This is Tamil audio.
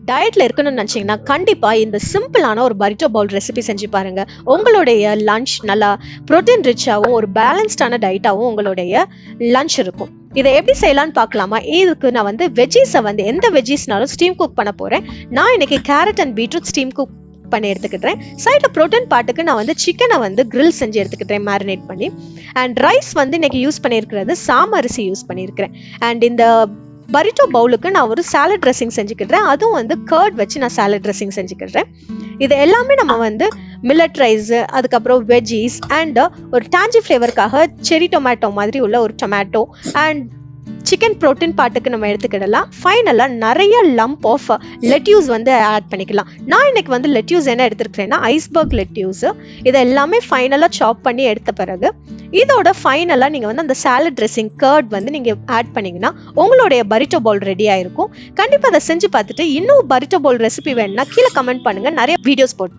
டயட்ல இருக்கணும்னு நினைச்சீங்கன்னா கண்டிப்பா இந்த சிம்பிளான ஒரு பரிட்டோ பவுல் ரெசிபி செஞ்சு பாருங்க. உங்களுடைய லஞ்ச் நல்லா புரோட்டீன் ரிச்சாகவும் ஒரு பேலன்ஸ்டான டயட்டாகவும் உங்களுடைய லஞ்ச் இருக்கும். இதை எப்படி செய்யலாம்னு பார்க்கலாமா? இதுக்கு நான் வந்து வெஜ்ஜீஸை வந்து எந்த வெஜ்ஜீஸ்னாலும் ஸ்டீம் குக் பண்ண போறேன். நான் இன்னைக்கு carat and beetroot steam cook பண்ணி எடுத்துக்கிட்டேன். சைடில் ப்ரோட்டீன் பார்ட்டுக்கு நான் வந்து சிக்கனை வந்து கிரில் செஞ்சு எடுத்துக்கிட்டேன் மேரினேட் பண்ணி. அண்ட் ரைஸ் வந்து இன்னைக்கு யூஸ் பண்ணியிருக்கிறது சாமரிசி யூஸ் பண்ணியிருக்கிறேன். அண்ட் இந்த பரிட்டோ பவுலுக்கு நான் ஒரு சாலட் ட்ரெஸ்ஸிங் செஞ்சுக்கிட்டேன். அதுவும் வந்து கர்ட் வச்சு நான் சாலட் ட்ரெஸ்ஸிங் செஞ்சுக்கிட்டேன். இது எல்லாமே நம்ம வந்து மில்லட் ரைஸ், அதுக்கப்புறம் வெஜ்ஜீஸ் அண்ட் ஒரு டாஞ்சி ஃப்ளேவருக்காக செரி டொமேட்டோ மாதிரி உள்ள ஒரு டொமேட்டோ அண்ட் சிக்கன் ப்ரோட்டீன் பார்ட்டுக்கு நம்ம எடுத்துக்கிடலாம். ஃபைனலாக நிறைய லம்ப் ஆஃப் லெட்யூஸ் வந்து ஆட் பண்ணிக்கலாம். நான் இன்னைக்கு வந்து லெட்யூஸ் என்ன எடுத்துருக்கிறேன்னா ஐஸ்பர்க் லெட்யூஸு. இதை எல்லாமே ஃபைனலாக சாப் பண்ணி எடுத்த பிறகு இதோட ஃபைனலாக நீங்கள் வந்து அந்த சாலட் ட்ரெஸ்ஸிங் கர்ட் வந்து நீங்கள் ஆட் பண்ணிங்கன்னா உங்களுடைய பரிட்டோ பவுல் ரெடி ஆயிருக்கும். கண்டிப்பாக அதை செஞ்சு பார்த்துட்டு இன்னும் பரிட்டோ பவுல் ரெசிபி வேணும்னா கீழே கமெண்ட் பண்ணுங்கள். நிறைய வீடியோஸ் போட்டு